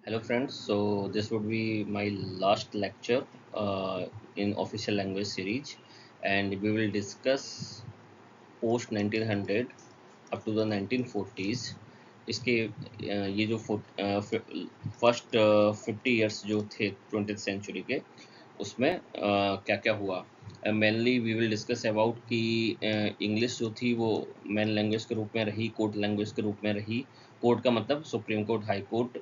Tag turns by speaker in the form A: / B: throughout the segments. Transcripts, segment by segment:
A: Hello friends, so this would be my last lecture in official language series, and we will discuss post 1900 up to the 1940s. इसके ये जो first 50 years जो थे 20th century के उसमें क्या क्या हुआ। Mainly we will discuss about कि इंग्लिश जो थी वो मेन लैंग्वेज के रूप में रही, कोर्ट लैंग्वेज के रूप में रही। कोर्ट का मतलब सुप्रीम कोर्ट, हाई कोर्ट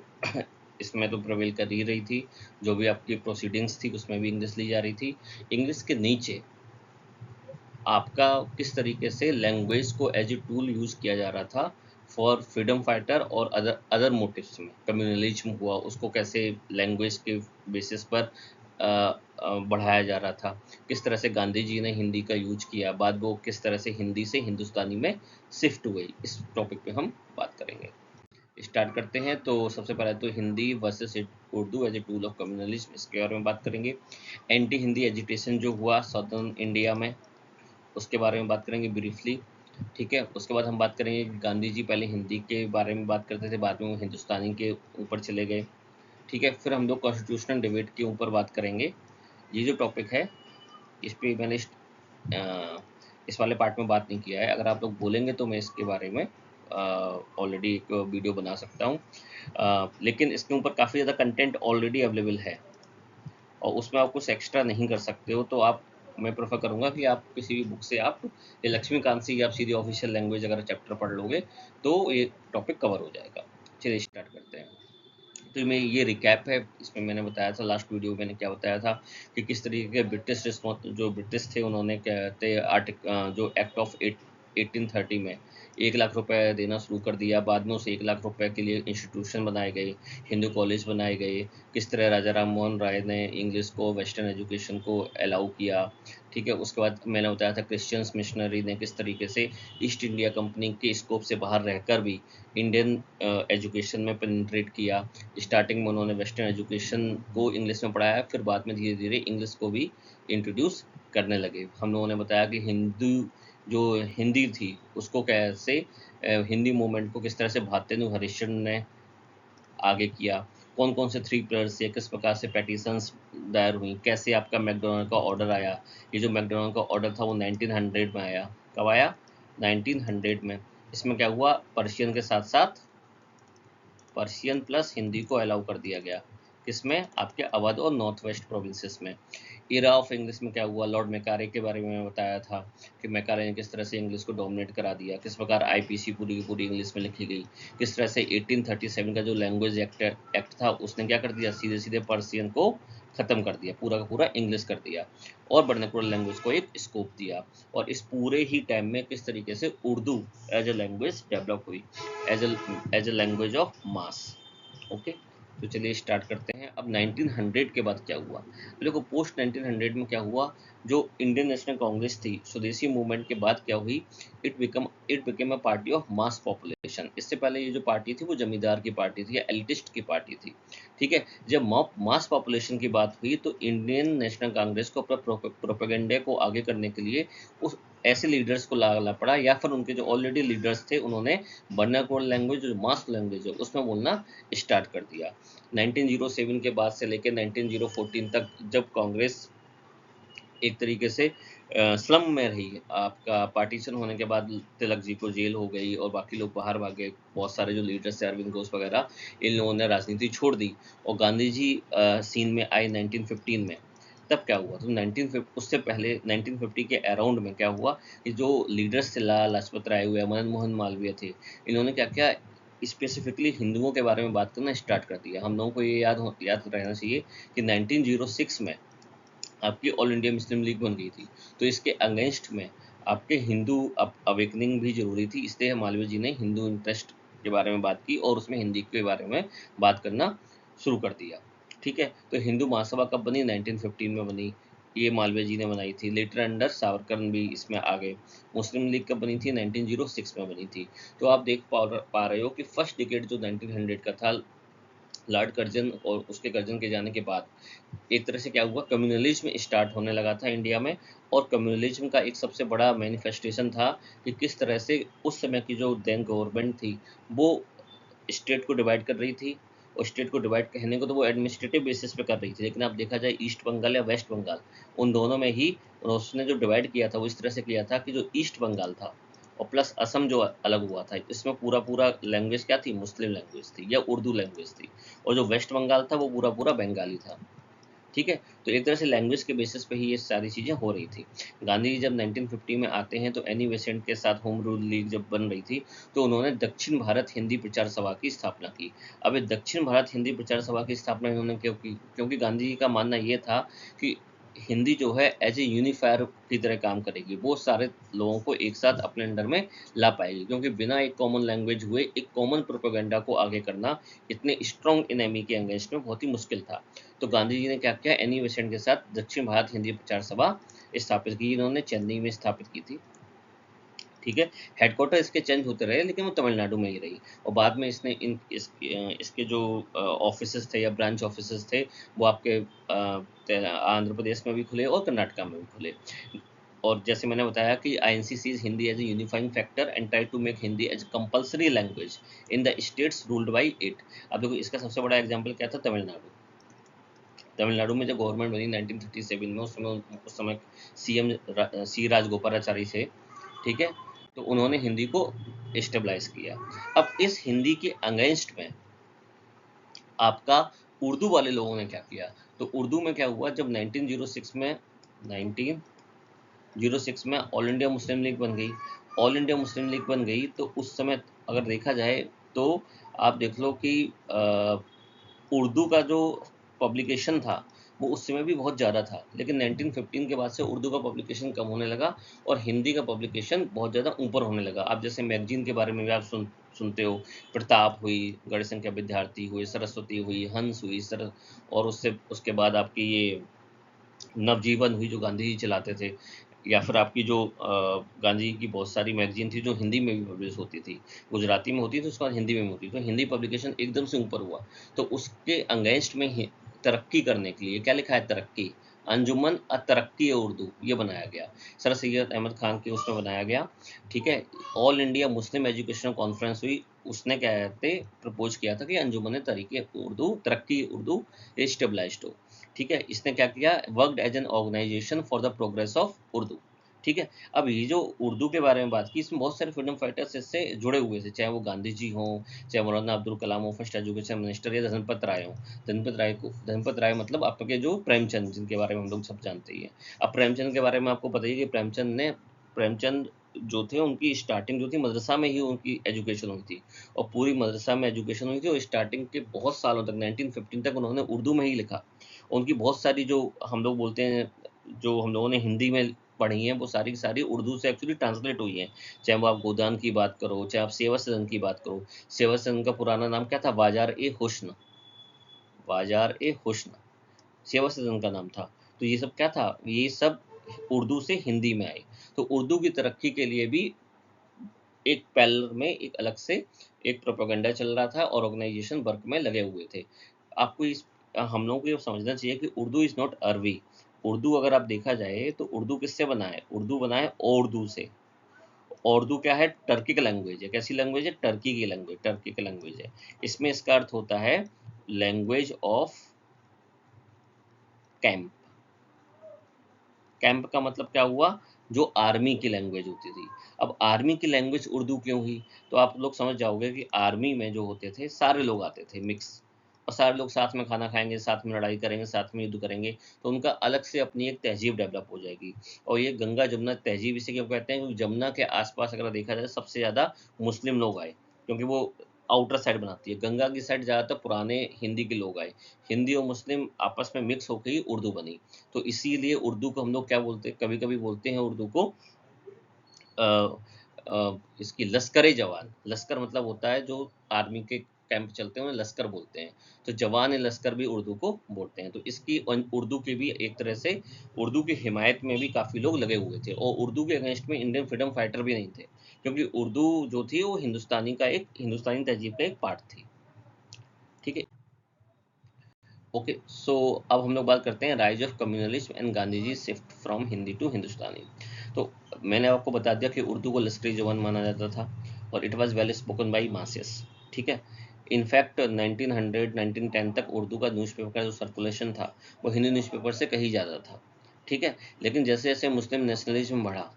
A: इसमें तो प्रवेल कर ही रही थी। जो भी आपकी प्रोसीडिंग्स थी उसमें भी इंग्लिश ली जा रही थी। इंग्लिश के नीचे आपका किस तरीके से लैंग्वेज को एज ए टूल यूज़ किया जा रहा था फॉर फ्रीडम फाइटर और अदर मोटिव्स में। कम्युनलिज्म हुआ, उसको कैसे लैंग्वेज के बेसिस पर बढ़ाया जा रहा था। किस तरह से गांधी जी ने हिंदी का यूज किया, बाद वो किस तरह से हिंदी से हिंदुस्तानी में शिफ्ट हुई। इस टॉपिक पे हम बात करेंगे। स्टार्ट करते हैं। तो सबसे पहले तो Hindi versus Urdu as a tool of communalism, इसके बारे में बात करेंगे। एंटी हिंदी एजिटेशन जो हुआ साउदर्न इंडिया में, उसके बारे में बात करेंगे ब्रीफली। ठीक है, उसके बाद हम बात करेंगे गांधी जी पहले हिंदी के बारे में बात करते थे, बाद में वो हिंदुस्तानी के ऊपर चले गए। ठीक है, फिर हम लोग कॉन्स्टिट्यूशनल डिबेट के ऊपर बात करेंगे। ये जो टॉपिक है इस पर मैंने इस वाले पार्ट में बात नहीं किया है। अगर आप लोग बोलेंगे तो मैं इसके बारे में ऑलरेडी एक वीडियो बना सकता हूँ, लेकिन इसके ऊपर काफ़ी ज़्यादा कंटेंट ऑलरेडी अवेलेबल है और उसमें आप कुछ एक्स्ट्रा नहीं कर सकते हो। तो आप, मैं प्रेफर करूँगा कि आप किसी भी बुक से आप लक्ष्मीकांत से या आप सीधी ऑफिशियल लैंग्वेज अगर चैप्टर पढ़ लोगे तो ये टॉपिक कवर हो जाएगा। चलिए स्टार्ट करते हैं। तो मैं ये रिकैप है, इसमें मैंने बताया था लास्ट वीडियो मैंने क्या बताया था कि किस तरीके के ब्रिटिश रिस्पॉन्स, जो ब्रिटिश थे उन्होंने क्या कहते जो एक्ट ऑफ 1830 में 1 लाख रुपए देना शुरू कर दिया। बाद में उस 1 लाख रुपए के लिए इंस्टीट्यूशन बनाए गए, हिंदू कॉलेज बनाए गए। किस तरह राजा राम मोहन राय ने इंग्लिश को, वेस्टर्न एजुकेशन को अलाउ किया। ठीक है, उसके बाद मैंने बताया था क्रिश्चियंस मिशनरी ने किस तरीके से ईस्ट इंडिया कंपनी के स्कोप से बाहर रहकर भी इंडियन एजुकेशन में पेनिट्रेट किया। स्टार्टिंग में उन्होंने वेस्टर्न एजुकेशन को इंग्लिश में पढ़ाया, फिर बाद में धीरे धीरे इंग्लिश को भी इंट्रोड्यूस करने लगे। हम लोगों ने बताया कि जो हिंदी थी उसको कैसे हिंदी मूवमेंट को किस तरह से भारतेंदु हरिश्चंद्र ने आगे किया, कौन कौन से 3 पिलर्स से किस प्रकार से पेटिशंस दायर हुई, कैसे आपका मैकडोनल्ड का ऑर्डर आया। ये जो मैकडोनल्ड का ऑर्डर था वो 1900 में आया। कब आया? 1900 में। इसमें क्या हुआ, पर्शियन के साथ साथ पर्शियन प्लस हिंदी को अलाउ कर दिया गया। किसमें? आपके अवध और नॉर्थ वेस्ट प्रोविंसेस में। एरा ऑफ इंग्लिश में क्या हुआ, लॉर्ड मैकारे के बारे में मैं बताया था कि मैकारे ने किस तरह से इंग्लिश को डोमिनेट करा दिया, किस प्रकार आईपीसी पूरी की पूरी इंग्लिश में लिखी गई, किस तरह से 1837 का जो लैंग्वेज एक्ट था उसने क्या कर दिया, सीधे सीधे पर्शियन को खत्म कर दिया, पूरा का पूरा इंग्लिश कर दिया और वर्नाक्युलर लैंग्वेज को एक स्कोप दिया। और इस पूरे ही टाइम में किस तरीके से Urdu as a language develop हुई, as a language of mass. Okay, तो चलिए स्टार्ट करते हैं। अब 1900 के बाद क्या हुआ, तो देखो पोस्ट 1900 में क्या हुआ, जो इंडियन नेशनल कांग्रेस थी, स्वदेशी मूवमेंट के बाद क्या हुई, it became a party of mass population. इससे पहले ये जो पार्टी थी वो जमींदार की पार्टी थी या एलिटिस्ट की पार्टी थी। ठीक है, जब मास पॉपुलेशन की बात हुई तो इंडियन नेशनल कांग्रेस को अपना प्रोपेगेंडे को आगे करने के लिए उस ऐसे लीडर्स को लाना पड़ा, या फिर उनके जो ऑलरेडी लीडर्स थे उन्होंने वर्नाक्युलर लैंग्वेज, जो मास लैंग्वेज है उसमें बोलना स्टार्ट कर दिया। 1907 के बाद से लेकर 1914 तक जब कांग्रेस एक तरीके से स्लम में रही, आपका पार्टीशन होने के बाद तिलक जी को जेल हो गई और बाकी लोग बाहर भाग गए, बहुत सारे जो लीडर्स थे अरविंद घोष वगैरह, इन लोगों ने राजनीति छोड़ दी और गांधी जी सीन में आए 1915 में। तब क्या हुआ, तो 1950, उससे पहले 1950 के अराउंड में क्या हुआ कि जो लीडर्स थे, लाला लाजपत राय हुए, मदन मोहन मालवीय थे, इन्होंने क्या किया, स्पेसिफिकली हिंदुओं के बारे में बात करना स्टार्ट कर दिया। हम लोगों को ये याद रहना चाहिए कि 1906 में आपकी ऑल इंडिया मुस्लिम लीग बन गई थी, तो इसके अगेंस्ट में आपके हिंदू अवेकनिंग भी जरूरी थी, इसलिए मालवीय जी ने हिंदू इंटरेस्ट के बारे में बात की और उसमें हिंदी के बारे में बात करना शुरू कर दिया। ठीक है, तो हिंदू महासभा कब बनी? 1915 में बनी, ये मालवीय जी ने बनाई थी। लेटर अंडर सावरकर भी इसमें आ गए। मुस्लिम लीग कब बनी थी? 1906 में बनी थी। तो आप देख पा रहे हो कि फर्स्ट डिकेड जो 1900 का था, लॉर्ड कर्जन और उसके कर्जन के जाने के बाद एक तरह से क्या हुआ, कम्युनलिज्म स्टार्ट होने लगा था इंडिया में। और कम्युनलिज्म का एक सबसे बड़ा मैनिफेस्टेशन था कि किस तरह से उस समय की जो देन गवर्नमेंट थी वो स्टेट को डिवाइड कर रही थी, और स्टेट को डिवाइड कहने को तो वो एडमिनिस्ट्रेटिव बेसिस पे कर रही थी, लेकिन अब देखा जाए ईस्ट बंगाल या वेस्ट बंगाल, उन दोनों में ही उसने जो डिवाइड किया था वो इस तरह से किया था कि जो ईस्ट बंगाल था और प्लस असम जो अलग हुआ था, इसमें पूरा पूरा लैंग्वेज क्या थी, मुस्लिम लैंग्वेज थी या उर्दू लैंग्वेज थी, और जो वेस्ट बंगाल था वो पूरा पूरा बंगाली था। ठीक है, तो एक तरह से लैंग्वेज के बेसिस पे ही ये सारी चीज़ें हो रही थी। गांधी जी जब 1950 में आते हैं तो एनी बेसेंट के साथ होम रूल लीग जब बन रही थी तो उन्होंने दक्षिण भारत हिंदी प्रचार सभा की स्थापना की। अब ये दक्षिण भारत हिंदी प्रचार सभा की स्थापना इन्होंने क्यों की? क्योंकि गांधी जी का मानना ये था कि हिंदी जो है एज ए यूनिफायर की तरह काम करेगी, वो सारे लोगों को एक साथ अपने अंडर में ला पाएगी, क्योंकि बिना एक कॉमन लैंग्वेज हुए एक कॉमन प्रोपेगेंडा को आगे करना इतने स्ट्रॉन्ग इनेमी के अगेंस्ट में बहुत ही मुश्किल था। तो गांधी जी ने क्या किया, एनी बेसेंट के साथ दक्षिण भारत हिंदी प्रचार सभा स्थापित की, इन्होंने चेन्नई में स्थापित की थी। ठीक है, हेडक्वार्टर इसके चेंज होते रहे लेकिन वो तमिलनाडु में ही रही, और बाद में इसने इसके जो ऑफिसेस थे या ब्रांच ऑफिसेस थे वो आपके आंध्र प्रदेश में भी खुले और कर्नाटका में भी खुले। और जैसे मैंने बताया कि INC sees Hindi as a unifying factor and try to make Hindi as compulsory language in the states ruled by it. अब देखो इसका सबसे बड़ा एग्जाम्पल क्या था, तमिलनाडु। तमिलनाडु में जब गवर्नमेंट बनी 1937 में, उस समय CM सी राजगोपालाचारी थे। ठीक है, तो उन्होंने हिंदी को स्टेबलाइज किया। अब इस हिंदी के अगेंस्ट में आपका उर्दू वाले लोगों ने क्या किया, तो उर्दू में क्या हुआ, जब 1906 में ऑल इंडिया मुस्लिम लीग बन गई। ऑल इंडिया मुस्लिम लीग बन गई तो उस समय अगर देखा जाए तो आप देख लो कि उर्दू का जो पब्लिकेशन था वो उस समय भी बहुत ज़्यादा था, लेकिन 1915 के बाद से उर्दू का पब्लिकेशन कम होने लगा और हिंदी का पब्लिकेशन बहुत ज़्यादा ऊपर होने लगा। आप जैसे मैगजीन के बारे में भी आप सुनते हो, प्रताप हुई, गढ़ संख्या विद्यार्थी हुई, सरस्वती हुई, हंस हुई, और उसके बाद आपकी ये नवजीवन हुई जो गांधी जी चलाते थे, या फिर आपकी जो गांधी जी की बहुत सारी मैगजीन थी जो हिंदी में भी पब्लिश होती थी, गुजराती में होती थी, उसके बाद हिंदी में होती थी, तो हिंदी पब्लिकेशन एकदम से ऊपर हुआ। तो उसके अगेंस्ट में ही तरक्की करने के लिए क्या लिखा है, तरक्की, अंजुमन तरक्की उर्दू, ये बनाया गया, सर सैयद अहमद खान के उसमें बनाया गया। ठीक है, all India Muslim educational conference हुई, उसने क्या कहते प्रपोज किया था कि अंजुमन तरीके उर्दू, तरक्की उर्दू स्टेबलाइज हो। ठीक है, इसने क्या किया, worked as an organization for the progress of Urdu. ठीक है, अब ये जो उर्दू के बारे में बात की, इसमें बहुत सारे फ्रीडम फाइटर्स इससे जुड़े हुए थे, चाहे वो गांधी जी हों, चाहे मौलाना अब्दुल कलाम हो, फर्स्ट एजुकेशन मिनिस्टर, या धनपत राय हो। धनपत राय मतलब आपके जो प्रेमचंद, जिनके बारे में हम लोग सब जानते ही हैं। अब प्रेमचंद के बारे में आपको पता ही है कि प्रेमचंद जो थे उनकी स्टार्टिंग जो थी मदरसा में ही उनकी एजुकेशन हुई थी, और पूरी मदरसा में एजुकेशन हुई थी, और स्टार्टिंग के बहुत सालों तक 1915 तक उन्होंने उर्दू में ही लिखा। उनकी बहुत सारी जो हम लोग बोलते हैं, जो हम लोगों ने हिंदी में पढ़ी हैं, वो सारी की सारी उर्दू से एक्चुअली ट्रांसलेट हुई हैं। चाहे वो आप गोदान की बात करो, चाहे आप सेवा सदन की बात करो। सेवा सदन का पुराना नाम क्या था, बाजार ए हुस्न, बाजार ए हुस्न सेवा सदन का नाम था। तो ये सब क्या था, ये सब उर्दू से हिंदी में आए। तो उर्दू की तरक्की के लिए भी एक पैरेलल में एक अलग से एक प्रोपेगेंडा चल रहा था और ऑर्गेनाइजेशन वर्क में लगे हुए थे। आपको इस हम लोगों को ये समझना चाहिए कि उर्दू इज़ नॉट अरबी। उर्दू अगर आप देखा जाए तो उर्दू किससे बना है, उर्दू बना है उर्दू से। उर्दू क्या है, टर्की का लैंग्वेज है। कैसी लैंग्वेज है, टर्की की लैंग्वेज, टर्की का लैंग्वेज है। इसमें इसका अर्थ होता है लैंग्वेज ऑफ कैंप। कैंप का मतलब क्या हुआ, जो आर्मी की लैंग्वेज होती थी। अब आर्मी की लैंग्वेज उर्दू क्यों हुई, तो आप लोग समझ जाओगे कि आर्मी में जो होते थे सारे लोग आते थे मिक्स, और सारे लोग साथ में खाना खाएंगे, साथ में लड़ाई करेंगे, साथ में युद्ध करेंगे, तो उनका अलग से अपनी एक तहजीब डेवलप हो जाएगी। और ये गंगा जमुना तहजीब इसे क्यों कहते हैं, क्योंकि जमुना के आसपास अगर देखा जाए सबसे ज़्यादा मुस्लिम लोग आए, क्योंकि वो आउटर साइड बनाती है, गंगा की साइड ज़्यादातर पुराने हिंदी के लोग आए। हिंदी और मुस्लिम आपस में मिक्स होकर ही उर्दू बनी। तो इसीलिए उर्दू को हम लोग क्या बोलते हैं, कभी कभी बोलते हैं उर्दू को इसकी लश्कर जवान। लश्कर मतलब होता है जो आर्मी के कैंप चलते हैं उन्हें लश्कर बोलते हैं। तो जवान लश्कर भी उर्दू को बोलते हैं। तो इसकी उर्दू की भी एक तरह से उर्दू की हिमायत में भी काफ़ी लोग लगे हुए थे, और उर्दू के अगेंस्ट में इंडियन फ्रीडम फाइटर भी नहीं थे, क्योंकि उर्दू जो थी वो हिंदुस्तानी तहजीब का एक पार्ट थी। ठीक है, ओके। सो अब हम लोग बात करते हैं rise of communalism and Gandhi ji shift from Hindi to Hindustani. तो मैंने आपको बता दिया कि उर्दू को लश्करी ज़बान माना जाता था, और it was well spoken by masses. ठीक है, इनफैक्ट 1900 1910 तक उर्दू का न्यूज़पेपर का जो सर्कुलेशन था वो हिंदी न्यूज़पेपर से कहीं ज़्यादा था, ठीक है। लेकिन जैसे जैसे मुस्लिम नेशनलिज्म बढ़ा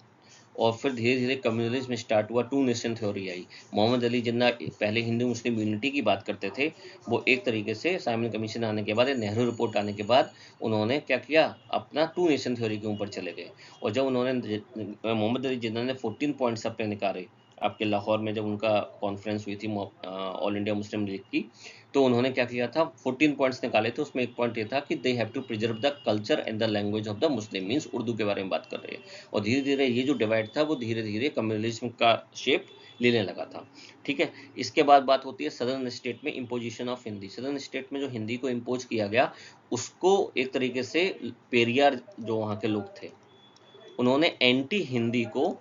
A: और फिर धीरे धीरे कम्युनलिज्म स्टार्ट हुआ, टू नेशन थ्योरी आई। मोहम्मद अली जिन्ना पहले हिंदू मुस्लिम यूनिटी की बात करते थे, वो एक तरीके से साइमन कमीशन आने के बाद, नेहरू रिपोर्ट आने के बाद उन्होंने क्या किया, अपना टू नेशन थ्योरी के ऊपर चले गए। और जब उन्होंने मोहम्मद अली जिन्ना ने 14 पॉइंट्स अपने निकाले आपके लाहौर में, जब उनका कॉन्फ्रेंस हुई थी ऑल इंडिया मुस्लिम लीग की, तो उन्होंने क्या किया था, 14 पॉइंट्स निकाले थे। उसमें एक पॉइंट ये था कि they have to preserve the culture and the language of the Muslim, means Urdu के बारे में बात कर रहे हैं। और धीरे धीरे ये जो डिवाइड था वो धीरे धीरे कम्युनलिज्म का शेप लेने लगा था, ठीक है। इसके बाद बात होती है सदर्न स्टेट में imposition of Hindi. Southern state में जो हिंदी को इम्पोज किया गया, उसको एक तरीके से पेरियार जो वहाँ के लोग थे, उन्होंने एंटी हिंदी को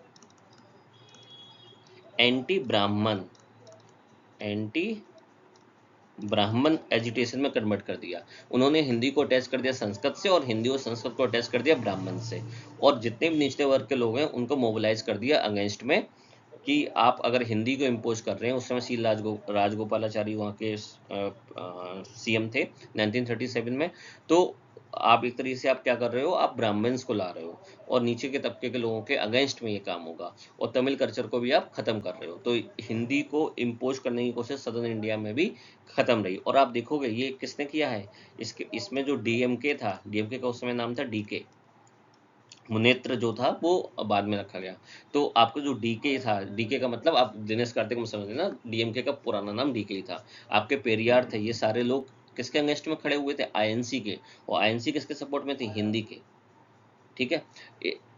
A: एंटी ब्राह्मण एजुटेशन में कन्वर्ट कर दिया। उन्होंने हिंदी को अटैच कर दिया संस्कृत से, और हिंदी और संस्कृत को अटैच कर दिया ब्राह्मण से, और जितने भी निचले वर्ग के लोग हैं उनको मोबिलाइज कर दिया अगेंस्ट में, कि आप अगर हिंदी को इम्पोज कर रहे हैं। उस समय सी राजगोपालाचारी वहाँ के सीएम थे 1937 में। तो आप एक तरीके से आप क्या कर रहे हो, आप ब्राह्मण्स को ला रहे हो, और नीचे के तबके के लोगों के अगेंस्ट में ये काम होगा, और तमिल कल्चर को भी आप खत्म कर रहे हो। तो हिंदी को इम्पोज करने की कोशिश सदर्न इंडिया में भी खत्म रही। और आप देखोगे ये किसने किया है, इसमें जो डीएमके था, डीएमके का उस समय नाम था डीके, मुनेत्र जो था वो बाद में रखा गया। तो आपका जो डीके था, डीके का मतलब आप दिनेश कार्तिक में समझ लेना, डीएमके का पुराना नाम डीके ही था। आपके पेरियार थे, ये सारे लोग किसके अगेंस्ट में खड़े हुए थे, आईएनसी के। और आईएनसी किसके सपोर्ट में थी, हिंदी के, ठीक है।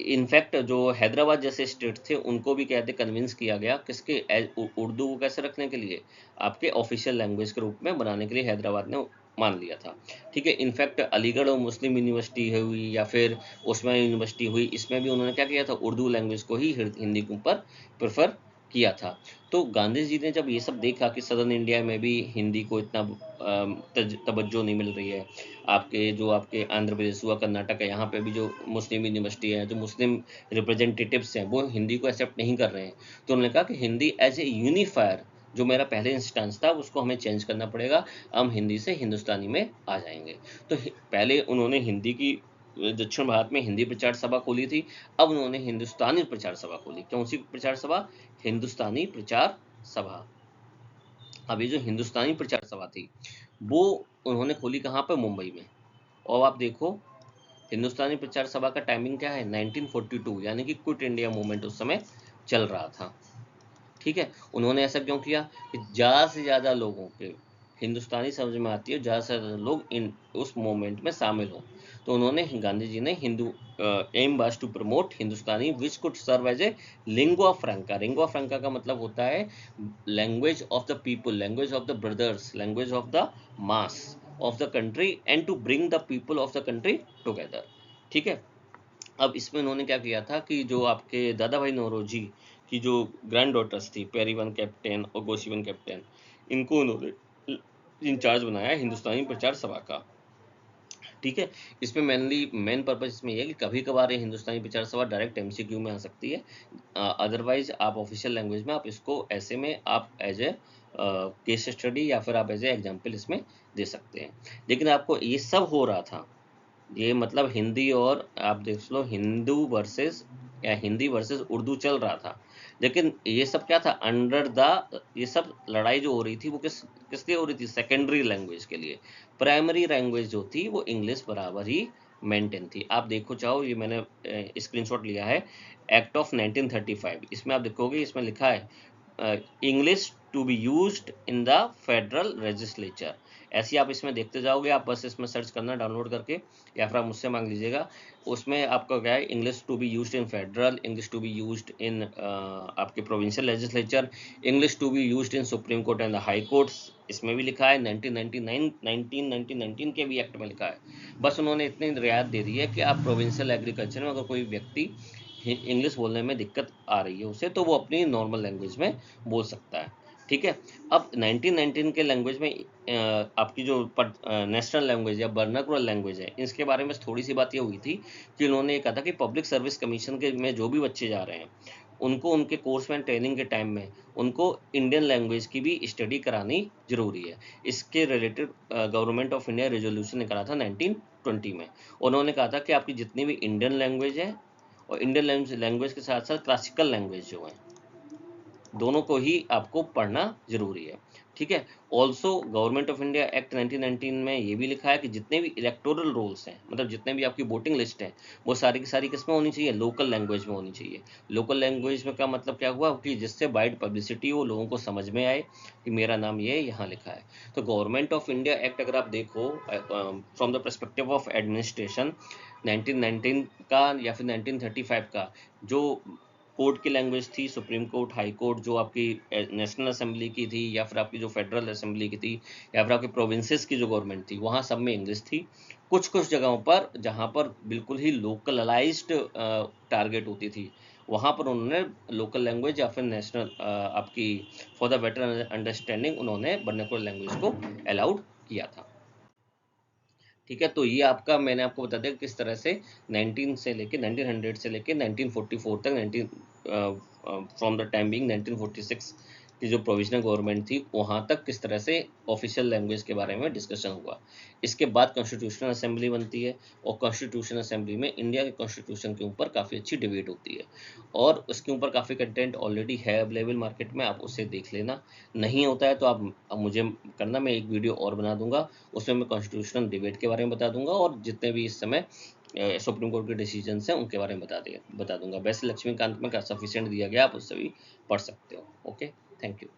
A: इनफैक्ट जो हैदराबाद जैसे स्टेट थे उनको भी कहते कन्विंस किया गया किसके, उर्दू को कैसे रखने के लिए, आपके ऑफिशियल लैंग्वेज के रूप में बनाने के लिए हैदराबाद ने मान लिया था, ठीक है। इनफैक्ट अलीगढ़ और मुस्लिम यूनिवर्सिटी हुई या फिर उस्मानिया यूनिवर्सिटी हुई, इसमें भी उन्होंने क्या किया था, उर्दू लैंग्वेज को ही हिंदी के ऊपर प्रेफर किया था। तो गांधी जी ने जब ये सब देखा कि सदर्न इंडिया में भी हिंदी को इतना तवज्जो नहीं मिल रही है, आपके आंध्र प्रदेश हुआ, कर्नाटक है, यहाँ पे भी जो मुस्लिम यूनिवर्सिटी है, जो मुस्लिम रिप्रेजेंटेटिव्स हैं, वो हिंदी को एक्सेप्ट नहीं कर रहे हैं। तो उन्होंने कहा कि हिंदी एज ए यूनिफायर, जो मेरा पहले इंस्टेंस था, उसको हमें चेंज करना पड़ेगा, हम हिंदी से हिंदुस्तानी में आ जाएंगे। तो पहले उन्होंने हिंदी की दक्षिण भारत में हिंदी प्रचार सभा खोली थी। अब उन्होंने हिंदुस्तानी प्रचार सभा खोली। कौन सी प्रचार सभा, हिंदुस्तानी प्रचार सभा। अब ये जो हिंदुस्तानी प्रचार सभा थी वो उन्होंने खोली कहाँ पे, मुंबई में। और आप देखो हिंदुस्तानी प्रचार सभा का टाइमिंग क्या है, 1942, यानी कि क्विट इंडिया मूवमेंट उस समय चल रहा था, ठीक है। उन्होंने ऐसा क्यों किया कि ज़्यादा से ज़्यादा लोगों के हिंदुस्तानी समझ में आती है, ज़्यादा से ज़्यादा लोग इन उस मूवमेंट में शामिल हों। तो उन्होंने, गांधी जी ने aim was to promote Hindustani which could serve as a lingua franca. Lingua franca का मतलब होता है language of the people, language of the brothers, language of the mass of the country, and to bring the people of the country together, ठीक है। अब इसमें उन्होंने क्या किया था कि जो आपके दादा भाई नौरोजी की जो ग्रैंड डॉटर्स थी, पेरीवन कैप्टन और गोसीवन कैप्टन, इनको उन्होंने इंचार्ज बनाया हिंदुस्तानी प्रचार सभा का, ठीक है। इसमें मेन पर्पज इसमें यह है कि कभी कभार ये हिंदुस्तानी प्रचार सभा डायरेक्ट एमसीक्यू में आ सकती है, अदरवाइज आप ऑफिशियल लैंग्वेज में आप इसको ऐसे में आप एज ए केस स्टडी या फिर आप एज ए एग्जाम्पल इसमें दे सकते हैं। लेकिन आपको ये सब हो रहा था, ये मतलब हिंदी और आप देख लो हिंदू वर्सेस या हिंदी वर्सेस उर्दू चल रहा था। लेकिन ये सब क्या था, अंडर द, ये सब लड़ाई जो हो रही थी वो किसके हो रही थी, सेकेंडरी लैंग्वेज के लिए। प्राइमरी लैंग्वेज जो थी वो इंग्लिश बराबर ही मेंटेन थी। आप देखो चाहो, ये मैंने स्क्रीनशॉट लिया है एक्ट ऑफ 1935, इसमें आप देखोगे इसमें लिखा है English to be used in the federal legislature. ऐसे आप इसमें देखते जाओगे, आप बस इसमें सर्च करना डाउनलोड करके, या फिर आप मुझसे मांग लीजिएगा। उसमें आपका क्या है, English to be used in federal, English to be used in आपके provincial legislature, English to be used in supreme court and the high courts, इसमें भी लिखा है। 1919 के भी एक्ट में लिखा है। बस उन्होंने इतनी रियायत दे दी है कि आप प्रोविंशियल एग्रीकल्चर में अगर कोई व्यक्ति इंग्लिश बोलने में दिक्कत आ रही है उसे, तो वो अपनी नॉर्मल लैंग्वेज में बोल सकता है, ठीक है। अब 1919 के लैंग्वेज में आपकी जो नेशनल लैंग्वेज या वर्नाकुलर लैंग्वेज है, इसके बारे में थोड़ी सी बात ये हुई थी कि उन्होंने कहा था कि पब्लिक सर्विस कमीशन के में जो भी बच्चे जा रहे हैं उनको उनके कोर्स में ट्रेनिंग के टाइम में उनको इंडियन लैंग्वेज की भी स्टडी करानी जरूरी है। इसके related government of India resolution निकाला था 1920 में। उन्होंने कहा था कि आपकी जितनी भी इंडियन लैंग्वेज है और इंडियन लैंग्वेज के साथ साथ क्लासिकल लैंग्वेज जो है दोनों को ही आपको पढ़ना जरूरी है। ठीक है। Also government of India act 1919 में ये भी लिखा है कि जितने भी इलेक्टोरल रोल्स हैं, मतलब जितने भी आपकी वोटिंग लिस्ट है, वो सारी की सारी किस में होनी चाहिए, लोकल लैंग्वेज में होनी चाहिए। लोकल लैंग्वेज में का मतलब क्या हुआ कि जिससे वाइड पब्लिसिटी हो, लोगों को समझ में आए कि मेरा नाम ये यहाँ लिखा है। तो गवर्नमेंट ऑफ इंडिया एक्ट अगर आप देखो from the perspective of administration 1919 का या फिर 1935 का, जो कोर्ट की लैंग्वेज थी, सुप्रीम कोर्ट, हाई कोर्ट, जो आपकी नेशनल असेंबली की थी या फिर आपकी जो फेडरल असेंबली की थी या फिर आपकी प्रोविंसेस की जो गवर्नमेंट थी, वहाँ सब में इंग्लिश थी। कुछ कुछ जगहों पर जहाँ पर बिल्कुल ही लोकलाइज्ड टारगेट होती थी, वहाँ पर उन्होंने लोकल लैंग्वेज या फिर नेशनल आपकी फॉर द बेटर अंडरस्टैंडिंग उन्होंने वर्नाकुलर लैंग्वेज को अलाउड किया था। ठीक है। तो ये आपका मैंने आपको बता दिया किस तरह से 1900 से लेके 1944 तक 19 फ्रॉम द टाइम बिंग 1946 की जो प्रोविजनल गवर्नमेंट थी वहाँ तक किस तरह से ऑफिशियल लैंग्वेज के बारे में डिस्कशन हुआ। इसके बाद कॉन्स्टिट्यूशनल असेंबली बनती है और कॉन्स्टिट्यूशनल असेंबली में इंडिया के कॉन्स्टिट्यूशन के ऊपर काफ़ी अच्छी डिबेट होती है और उसके ऊपर काफ़ी कंटेंट ऑलरेडी है अवेलेबल मार्केट में, आप उसे देख लेना। नहीं होता है तो आप मुझे करना, मैं एक वीडियो और बना दूंगा, उसमें मैं कॉन्स्टिट्यूशनल डिबेट के बारे में बता दूंगा और जितने भी इस समय सुप्रीम कोर्ट के डिसीजन हैं उनके बारे में बता दूंगा। वैसे लक्ष्मीकांत में का सफिशिएंट दिया गया, आप उससे भी पढ़ सकते हो। Okay, thank you.